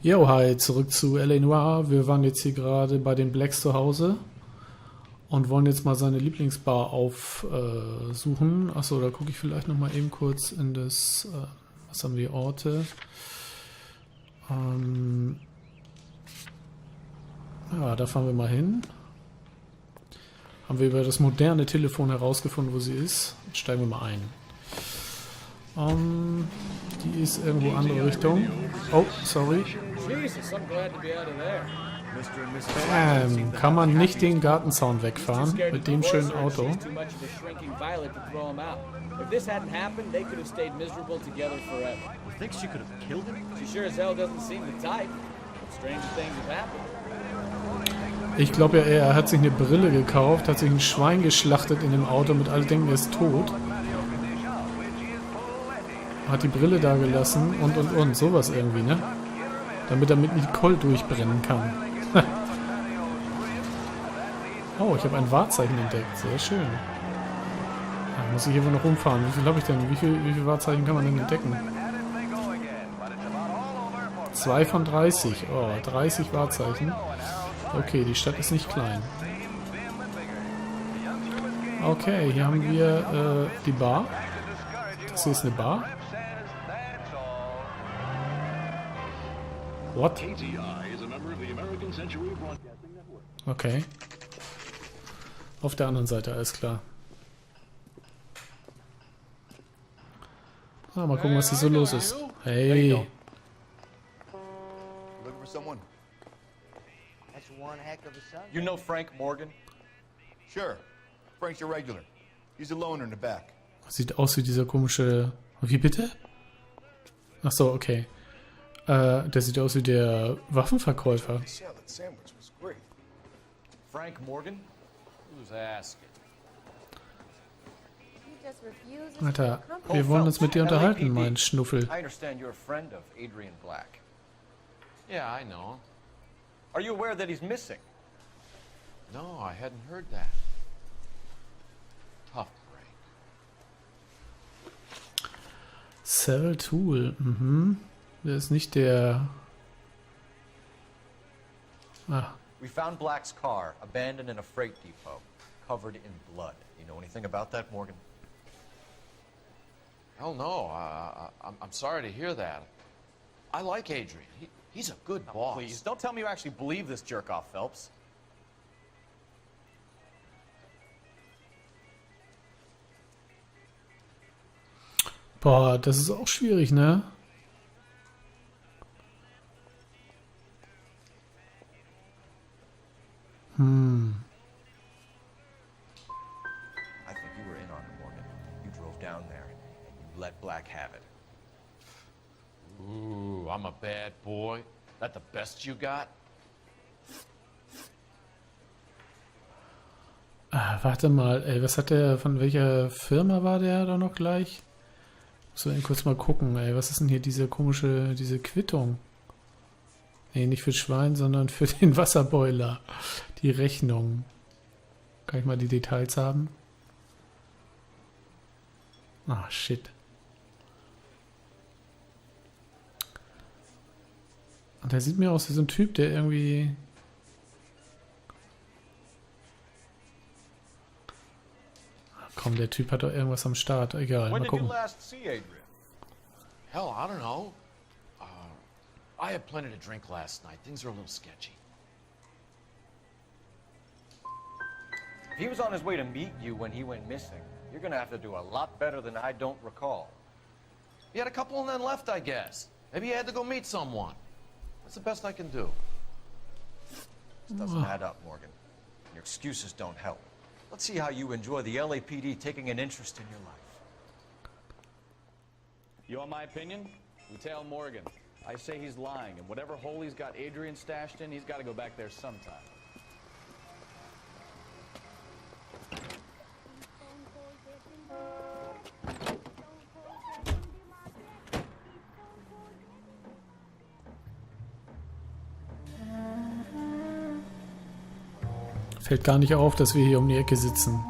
Jo, hi, zurück zu LA Noire. Wir waren jetzt hier gerade bei den Blacks zu Hause und wollen jetzt mal seine Lieblingsbar aufsuchen. Achso, da gucke ich vielleicht nochmal eben kurz in das, was haben wir, Orte. Ja, da fahren wir mal hin. Haben wir über das moderne Telefon herausgefunden, wo sie ist. Jetzt steigen wir mal ein. Die ist irgendwo andere Richtung. Oh, sorry. Kann man nicht den Gartenzaun wegfahren mit dem schönen Auto? Ich glaube ja, er hat sich eine Brille gekauft, hat sich ein Schwein geschlachtet in dem Auto mit alle denken, er ist tot. Hat die Brille da gelassen und. Sowas irgendwie, ne? Damit er mit Nicole durchbrennen kann. Oh, ich habe ein Wahrzeichen entdeckt. Sehr schön. Da muss ich hier wohl noch rumfahren. Wie viel habe ich denn? Wie viel Wahrzeichen kann man denn entdecken? 2 von 30. Oh, 30 Wahrzeichen. Okay, die Stadt ist nicht klein. Okay, hier haben wir die Bar. Das hier ist eine Bar. What? Okay. Auf der anderen Seite, alles klar. Ah, mal gucken, was hier so los ist. Hey. You know Frank Morgan? Sure. Frank's your regular. He's a loner in the back. Sieht aus wie dieser komische... Wie bitte? Ach so, okay. Der sieht aus wie der Waffenverkäufer. Frank Morgan? Who's asking? Alter, wir wollen uns mit dir unterhalten, mein Schnuffel. I understand you're a friend of Adrian Black. Yeah, I know. Are you aware that he's missing? No, I hadn't heard that. Tough break. Cell Tool, Der ist nicht der... Ah. We found Black's car, abandoned in a freight depot, covered in blood. You know anything about that, Morgan? Hell no. I'm sorry to hear that. I like Adrian. He's a good boss. Please, don't tell me you actually believe this jerk-off, Phelps. Boah, das ist auch schwierig, ne? I think you were in on it, Morgan. You drove down there and you let Black have it. Ooh, I'm a bad boy. That the best you got? Ah, warte mal, ey, was hat der, von welcher Firma war der da noch gleich? Muss ich kurz mal gucken, ey, was ist denn hier diese Quittung? Nee, nicht für Schwein, sondern für den Wasserboiler. Die Rechnung. Kann ich mal die Details haben? Ah, shit. Und der sieht mir aus wie so ein Typ, der irgendwie... Ach, komm, der Typ hat doch irgendwas am Start. Egal, mal gucken. Hell, I don't know. I had plenty to drink last night. Things are a little sketchy. If he was on his way to meet you when he went missing, you're gonna have to do a lot better than I don't recall. He had a couple and then left, I guess. Maybe he had to go meet someone. That's the best I can do. This doesn't add up, Morgan. Your excuses don't help. Let's see how you enjoy the LAPD taking an interest in your life. You want my opinion? Lieutenant Morgan. I say he's lying, and whatever hole he's got Adrian stashed in, he's got to go back there sometime. Fällt gar nicht auf, dass wir hier um die Ecke sitzen.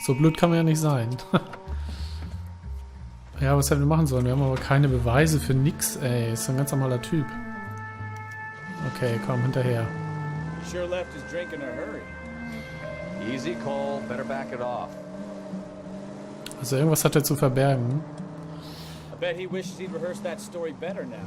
So blöd kann man ja nicht sein. Ja, was hätten wir machen sollen? Wir haben aber keine Beweise für nix, ey. Ist ein ganz normaler Typ. Okay, komm hinterher. Sure left his drink in a hurry. Easy, Cole. Better back it off. Also irgendwas hat er zu verbergen. I bet he wishes he'd rehearsed that story better now.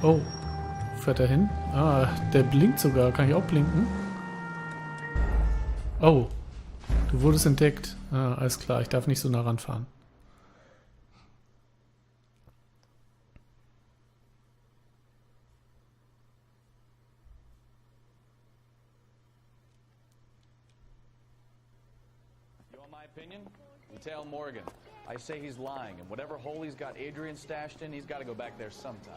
Oh, wo fährt er hin? Ah, der blinkt sogar. Kann ich auch blinken? Oh, du wurdest entdeckt. Ah, alles klar, ich darf nicht so nah ranfahren. You want my opinion? You tell Morgan. I say he's lying, and whatever hole he's got Adrian stashed in, he's got to go back there sometime.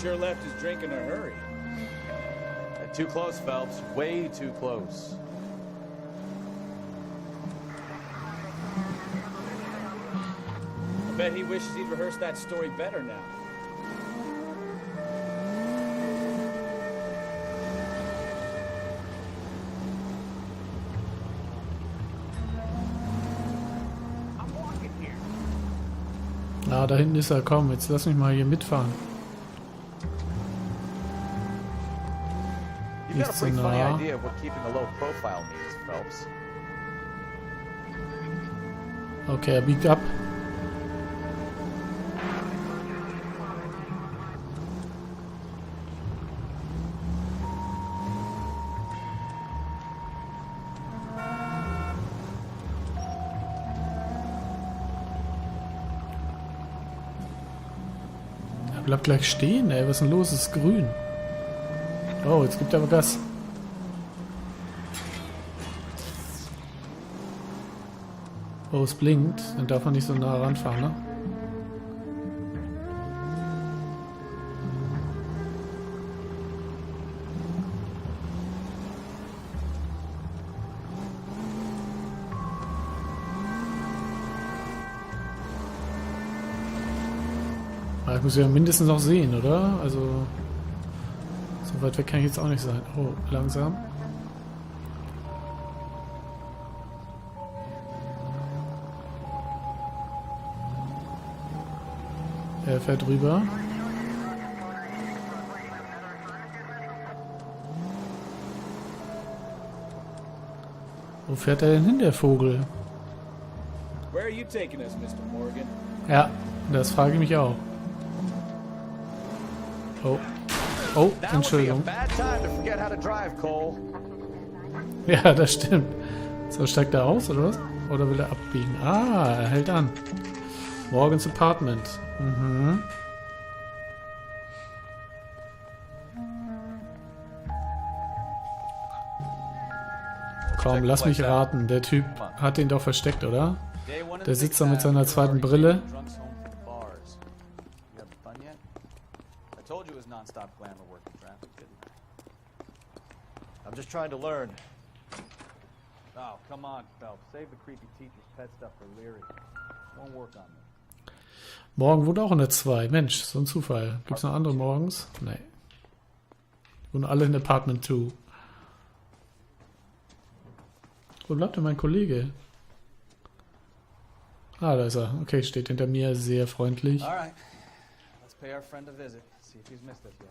Sure left his drink in a hurry. Too close, Phelps. Way too close. I bet he wishes he'd rehearsed that story better now. Ah, da hinten ist er. Komm, jetzt lass mich mal hier mitfahren. You've got Nicht a so pretty funny nah. idea of what keeping a low profile means, Phelps. Okay, er biegt ab. Er bleibt gleich stehen, ey. Was ist denn los? Es ist grün. Oh, jetzt gibt er aber Gas. Oh, es blinkt. Dann darf man nicht so nah ranfahren, ne? Aber ich muss ja mindestens noch sehen, oder? Also... So weit weg kann ich jetzt auch nicht sein. Oh, langsam. Er fährt rüber. Wo fährt er denn hin, der Vogel? Where are you taking us, Mr. Morgan? Ja, das frage ich mich auch. Oh. Oh, That would be a Entschuldigung. bad time to forget how to drive, Cole. Ja, das stimmt. So, steigt er aus, oder was? Oder will er abbiegen? Ah, er hält an. Morgans Apartment. Mhm. Komm, lass mich raten. Der Typ hat den doch versteckt, oder? Der sitzt da mit seiner zweiten Brille. I'm just trying to learn. Oh, come on, Phelps. Save the creepy teacher's pet stuff for Leary. Won't work on me. Morgen wohnt auch in der 2. Mensch, so ein Zufall. Gibt's noch andere morgens? Nee. Die wohnen alle in Apartment 2. Wo bleibt denn mein Kollege? Ah, da ist er. Okay, steht hinter mir, sehr freundlich. All right. Let's pay our friend a visit. See if he's missed us yet.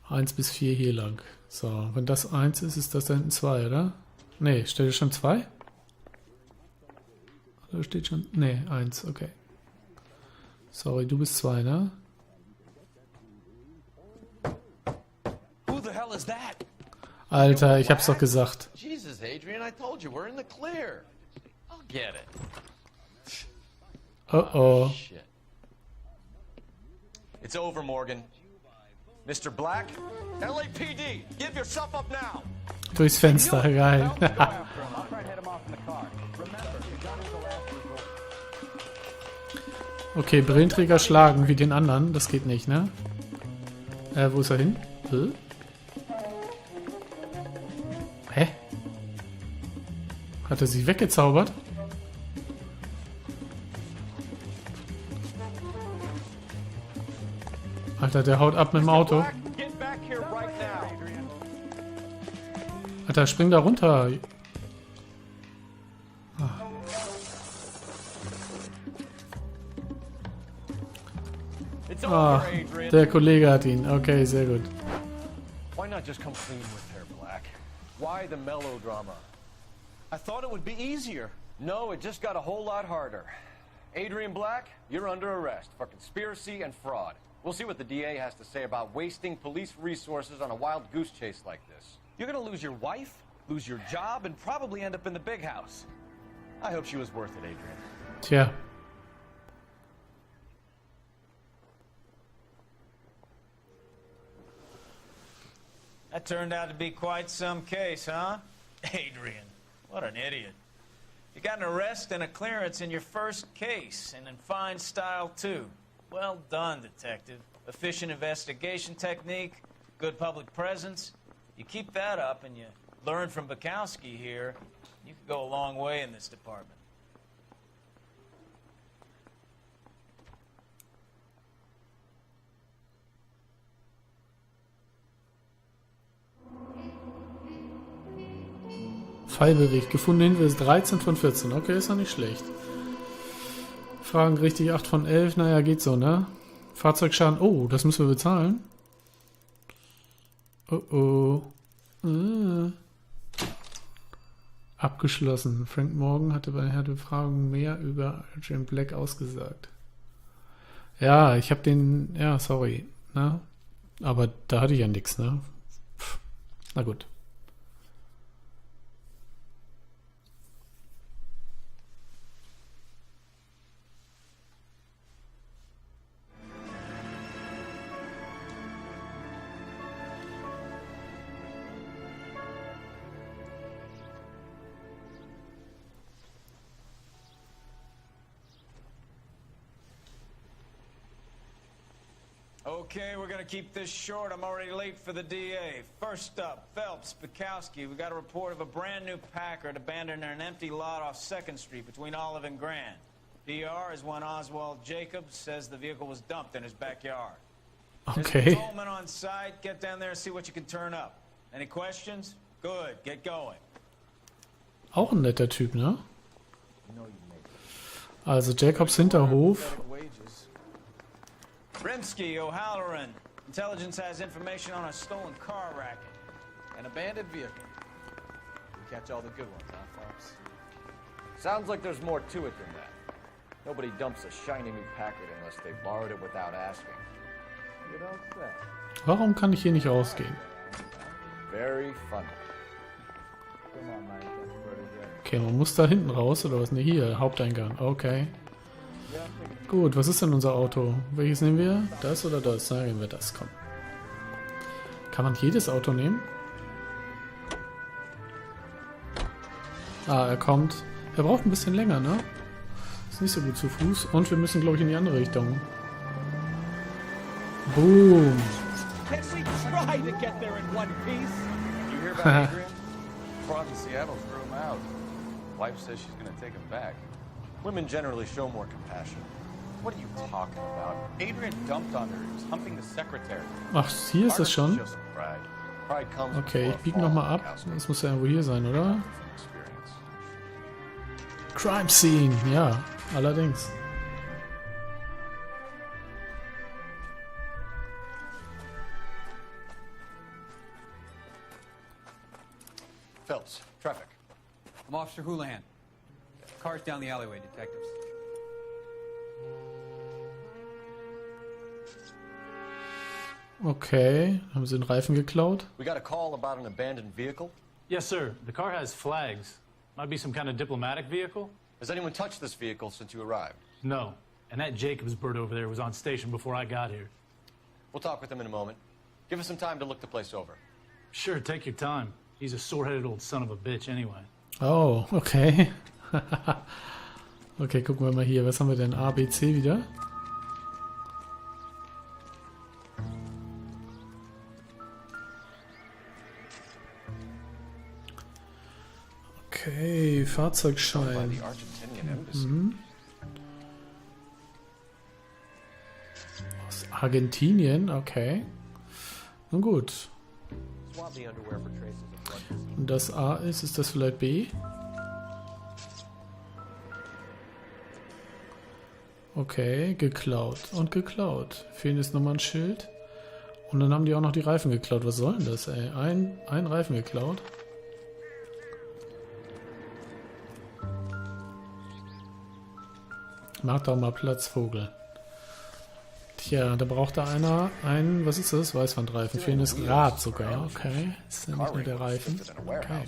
1 bis 4 hier lang. So, wenn das 1 ist, ist das da hinten 2, oder? Nee, steht da schon 2? Oder steht schon... Nee, 1, okay. Sorry, du bist 2, ne? Who the hell is that? Alter, ich hab's doch gesagt. Jesus, Adrian, I told you, we're in the clear. I'll get it. Oh oh. Shit. It's over, Morgan. Mr. Black? LAPD, give yourself up now! Durchs Fenster, geil. Okay, Brillenträger schlagen wie den anderen. Das geht nicht, ne? Wo ist er hin? Hä? Hat er sie weggezaubert? Alter, der haut ab mit dem Auto. Alter, spring da runter. Ah, der Kollege hat ihn. Okay, sehr gut. Why not just come clean with her, Black? Why the melodrama? I thought it would be easier. No, it just got a whole lot harder. Adrian Black, you're under arrest for conspiracy and fraud. We'll see what the DA has to say about wasting police resources on a wild goose chase like this. You're gonna lose your wife, lose your job, and probably end up in the big house. I hope she was worth it, Adrian. Tja. That turned out to be quite some case, huh? Adrian, what an idiot. You got an arrest and a clearance in your first case, and in fine style, too. Well done, detective. Efficient investigation technique, good public presence. You keep that up and you learn from Bukowski here, you could go a long way in this department. Fallbericht. Gefundene Hinweise 13 von 14. Okay, ist doch nicht schlecht. Fragen richtig 8 von 11. Naja, geht so, ne? Fahrzeugschaden. Oh, das müssen wir bezahlen. Oh, oh. Abgeschlossen. Frank Morgan hatte bei der Befragung mehr über Jim Black ausgesagt. Ja, ich habe den... Ja, sorry. Ne? Aber da hatte ich ja nichts, ne? Pff. Na gut. Okay, we're gonna keep this short. I'm already late for the DA. First up, Phelps, Bukowski. We got a report of a brand new Packard abandoned in an empty lot off 2nd Street between Olive and Grand. DR is one Oswald Jacobs says the vehicle was dumped in his backyard. Okay. There's a patrolman on site. Get down there and see what you can turn up. Any questions? Good. Get going. Auch ein netter Typ, ne? Also Jacobs Hinterhof. Rimsky, O'Halloran. Intelligence has information on a stolen car racket. An abandoned vehicle. We catch all the good ones, huh, Phelps? Sounds like there's more to it than that. Nobody dumps a shiny new Packard unless they borrowed it without asking. You don't say. Warum kann ich hier nicht rausgehen? Very funny. Come on, Mike. That's pretty good. Okay, man muss da hinten raus, oder was? Ne, hier, Haupteingang. Okay. Gut, was ist denn unser Auto? Welches nehmen wir? Das oder das? Sagen wir das, komm. Kann man jedes Auto nehmen? Ah, er kommt. Er braucht ein bisschen länger, ne? Ist nicht so gut zu Fuß. Und wir müssen, glaube ich, in die andere Richtung. Boom. Can't we try to get there in one piece? You hear about Adrian? Fraud in Seattle threw him out. Wife says she's gonna take him back. Women generally show more compassion. What are you talking about? Adrian dumped on her. He was humping the secretary. Ach, hier ist es schon. Just pride. Pride comes Okay, ich before biege fall, nochmal ab. Bukowski. Das muss ja irgendwo hier sein, oder? From experience. Crime Scene. Ja, allerdings. Phelps, traffic. I'm Officer Houlihan. Cars down the alleyway, detectives. Okay, haben sie den Reifen geklaut? We got a call about an abandoned vehicle. Yes, sir. The car has flags. Might be some kind of diplomatic vehicle? Has anyone touched this vehicle since you arrived? No. And that Jacobs bird over there was on station before I got here. We'll talk with him in a moment. Give us some time to look the place over. Sure, take your time. He's a sore-headed old son of a bitch anyway. Oh, okay. Okay, gucken wir mal hier. Was haben wir denn? A, B, C wieder? Okay, Fahrzeugschein. The Argentinian embassy. Aus Argentinien, okay. Nun gut. Swab the underwear for traces of blood. Und das A ist das vielleicht B? Okay, geklaut und geklaut. Fehlen jetzt nochmal ein Schild. Und dann haben die auch noch die Reifen geklaut. Was soll denn das, ey? Ein Reifen geklaut. Mach doch mal Platz, Vogel. Tja, da braucht da einer einen, was ist das? Weißwandreifen. Fehlendes Rad sogar. Okay, ist ja nicht nur der Reifen. Okay.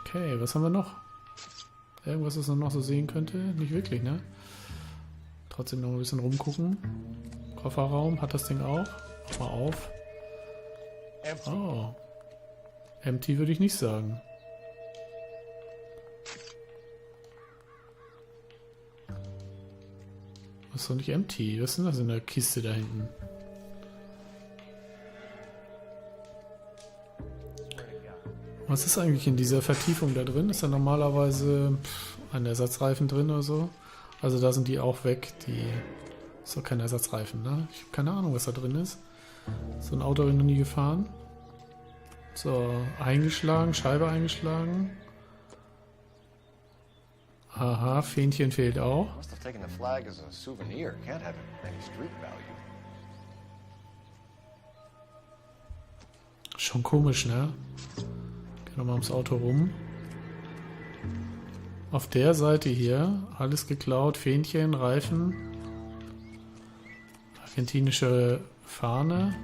Okay, was haben wir noch? Irgendwas, was man noch so sehen könnte? Nicht wirklich, ne? Trotzdem noch ein bisschen rumgucken. Kofferraum, hat das Ding auch? Mach mal auf. Oh. Empty würde ich nicht sagen. Das ist doch nicht empty. Was ist denn das in der Kiste da hinten? Was ist eigentlich in dieser Vertiefung da drin? Ist da normalerweise ein Ersatzreifen drin oder so? Also da sind die auch weg. Die ist doch kein Ersatzreifen, ne? Ich habe keine Ahnung, was da drin ist. So ein Auto habe ich noch nie gefahren. So, eingeschlagen, Scheibe eingeschlagen. Aha, Fähnchen fehlt auch. Must have taken the flag as a souvenir. Can't have any street value. Schon komisch, ne? Gehen wir mal ums Auto rum. Auf der Seite hier, alles geklaut, Fähnchen, Reifen. Argentinische Fahne.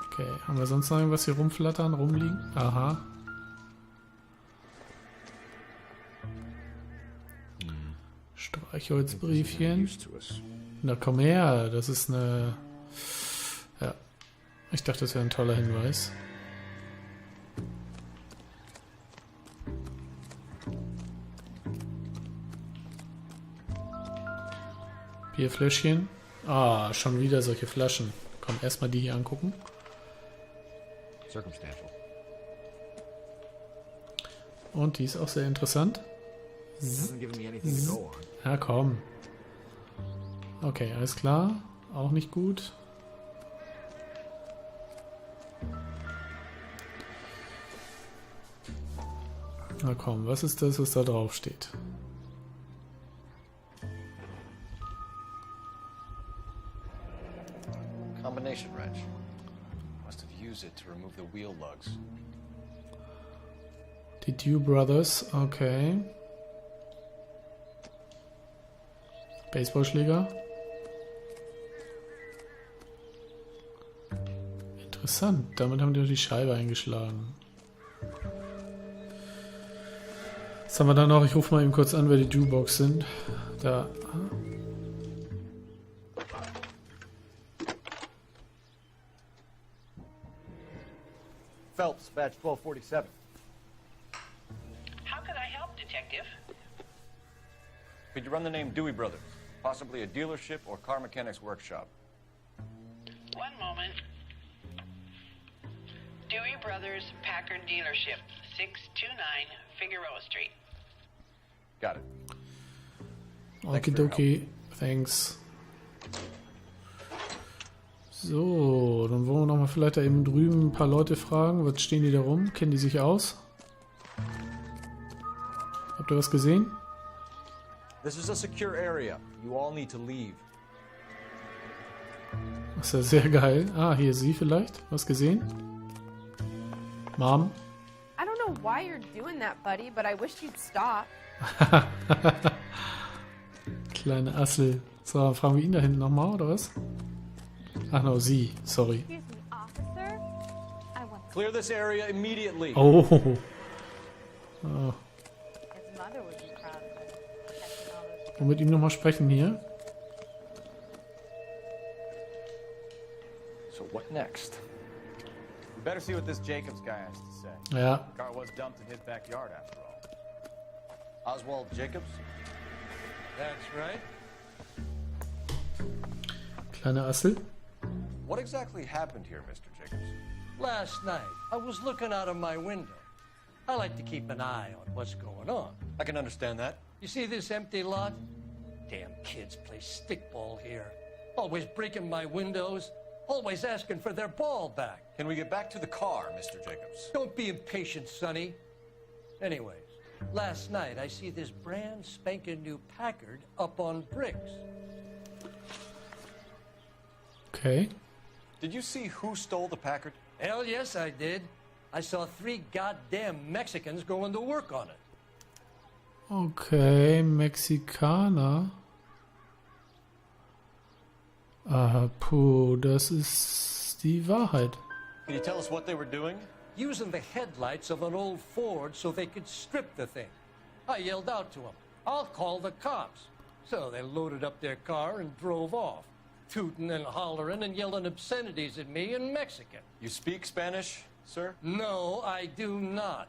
Okay, haben wir sonst noch irgendwas hier rumflattern, rumliegen? Aha. Streichholzbriefchen. Na komm her, das ist eine... Ja, ich dachte, das wäre ein toller Hinweis. Bierfläschchen. Ah, schon wieder solche Flaschen. Komm, erstmal die hier angucken. Circumstantial. Und die ist auch sehr interessant. Ja, komm. Okay, alles klar. Auch nicht gut. Na komm, was ist das, was da drauf steht? Combination wrench. Must have used it to remove the wheel lugs. Die Dew Brothers, okay. Baseballschläger. Interessant, damit haben die doch die Scheibe eingeschlagen. Was haben wir da noch? Ich rufe mal eben kurz an, wer die Jukebox sind. Da. Phelps, badge 1247. How could I help, Detective? Could you run the name Dewey Brothers? Possibly a dealership or car mechanics workshop. One moment. Dewey Brothers Packard Dealership, 629 Figueroa Street. Got it. Okidoki, thanks. So, dann wollen wir nochmal vielleicht da eben drüben ein paar Leute fragen. Was stehen die da rum? Kennen die sich aus? Habt ihr was gesehen? This is a secure area. You all need to leave. Das ist ja sehr geil. Ah, hier sie vielleicht. Was gesehen? Mom? I don't know why you're doing that, buddy, but I wish you'd stop. Kleine Assel. So, fragen wir ihn da hinten nochmal, oder was? Ach no, sie. Sorry. Excuse me, officer. I want Clear this area immediately. Oh. Oh. his mother would be proud of him. Catching all those Und mit ihm nochmal sprechen hier. next? We better see what this Jacobs guy has to say. Ja. The car was dumped in his backyard after all. Oswald Jacobs? That's right. Kleiner Assel. What exactly happened here, Mr. Jacobs? Last night, I was looking out of my window. I like to keep an eye on what's going on. I can understand that. You see this empty lot? Damn kids play stickball here. Always breaking my windows. Always asking for their ball back. Can we get back to the car, Mr. Jacobs? Don't be impatient, Sonny. Anyways, last night I see this brand spanking new Packard up on bricks. Okay. Did you see who stole the Packard? Hell yes, I did. I saw 3 goddamn Mexicans going to work on it. Okay, Mexikaner. Puh, das ist die Wahrheit. Can you tell us what they were doing? Using the headlights of an old Ford so they could strip the thing. I yelled out to them, "I'll call the cops." So they loaded up their car and drove off, tooting and hollering and yelling obscenities at me in Mexican. You speak Spanish, sir? No, I do not.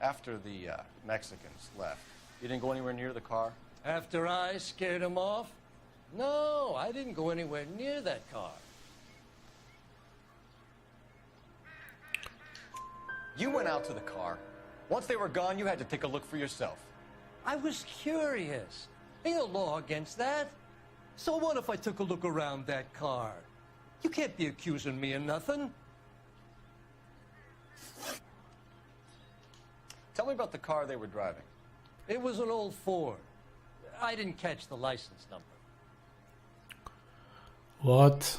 After the Mexicans left, you didn't go anywhere near the car? After I scared them off? No, I didn't go anywhere near that car. You went out to the car. Once they were gone, you had to take a look for yourself. I was curious. Ain't no law against that. So what if I took a look around that car? You can't be accusing me of nothing. Tell me about the car they were driving. It was an old Ford. I didn't catch the license number. What?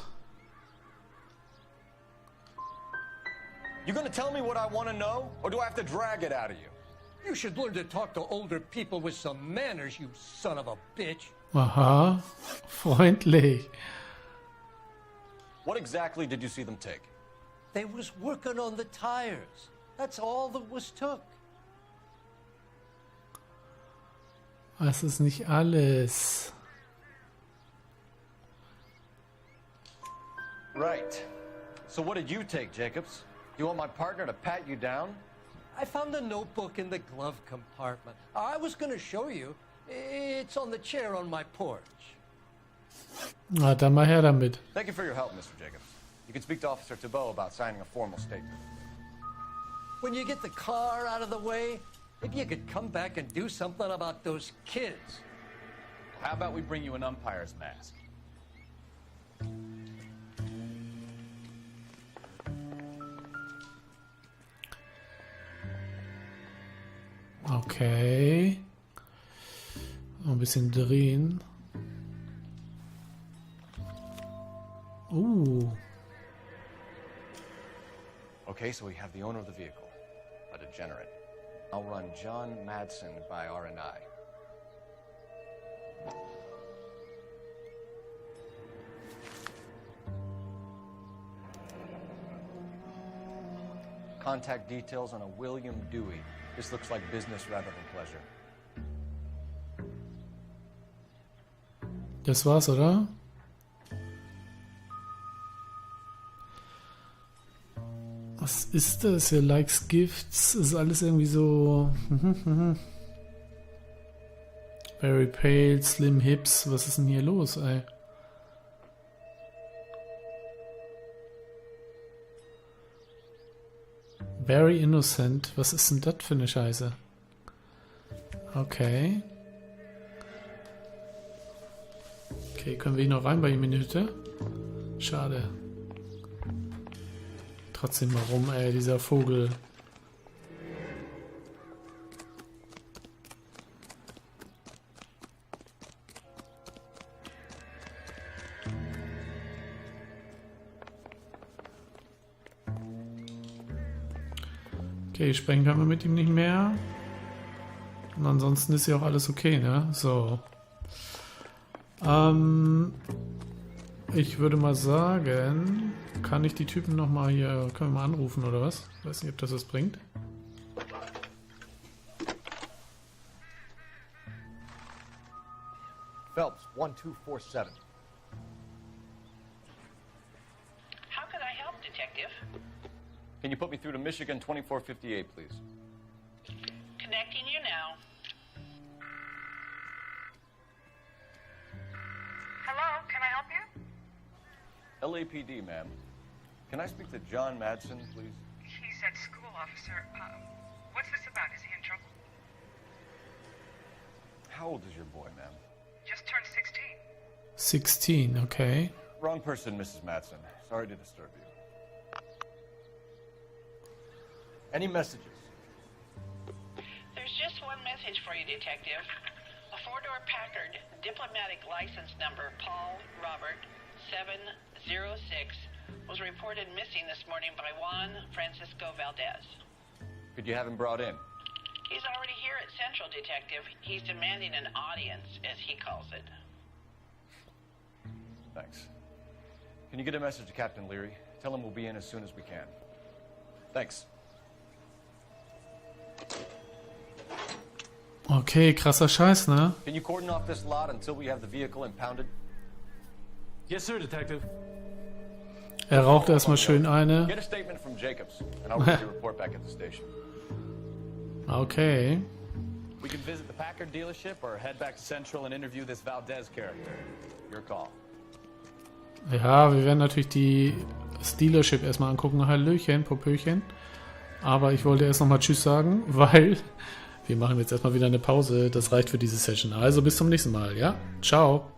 You gonna tell me what I want to know, or do I have to drag it out of you? You should learn to talk to older people with some manners, you son of a bitch. Aha, freundlich. What exactly did you see them take? They was working on the tires. That's all that was took. Das ist nicht alles. Right. So what did you take, Jacobs? You want my partner to pat you down? I found a notebook in the glove compartment. I was going to show you. It's on the chair on my porch. Na, dann mal her damit. Thank you for your help, Mr. Jacobs. You can speak to Officer Thibault about signing a formal statement. When you get the car out of the way, maybe you could come back and do something about those kids. How about we bring you an umpire's mask? Okay. Noch ein bisschen drehen. Okay, so we have the owner of the vehicle, a degenerate. I'll run John Madsen by R&I. Contact details on a William Dewey. This looks like business rather than pleasure. Das war's, oder? Was ist das hier? Likes, Gifts, ist alles irgendwie so... Very pale, slim hips. Was ist denn hier los, ey? Very innocent. Was ist denn das für eine Scheiße? Okay. Okay, können wir hier noch rein bei ihm in die Hütte? Schade. Trotzdem warum, ey, dieser Vogel. Okay, sprechen können wir mit ihm nicht mehr. Und ansonsten ist ja auch alles okay, ne? So. Ich würde mal sagen, kann ich die Typen nochmal hier, können wir mal anrufen oder was? Weiß nicht, ob das was bringt. Phelps, 1247. How can I help, Detective? Can you put me through to Michigan 2458, please? Connecting you now. Hello, can I help you? LAPD, ma'am. Can I speak to John Madsen, please? He's at school, officer. What's this about? Is he in trouble? How old is your boy, ma'am? Just turned 16. 16, okay. Wrong person, Mrs. Madsen. Sorry to disturb you. Any messages? There's just one message for you, Detective. A four-door Packard, diplomatic license number Paul Robert 706, was reported missing this morning by Juan Francisco Valdez. Could you have him brought in? He's already here at Central, Detective. He's demanding an audience, as he calls it. Thanks. Can you get a message to Captain Leary? Tell him we'll be in as soon as we can. Thanks. Okay, krasser Scheiß, ne? Can you cordon off this lot until we have the vehicle impounded? Yes, sir, Detective. Er raucht erstmal schön eine. Get a statement from Jacobs, and I'll get your report back at the station. Okay. We can visit the Packard dealership or head back to Central and interview this Valdez character. Your call. Ja, wir werden natürlich das Dealership erstmal angucken. Hallöchen, Popöchen. Aber ich wollte erst nochmal Tschüss sagen, weil wir machen jetzt erstmal wieder eine Pause. Das reicht für diese Session. Also bis zum nächsten Mal, ja? Ciao.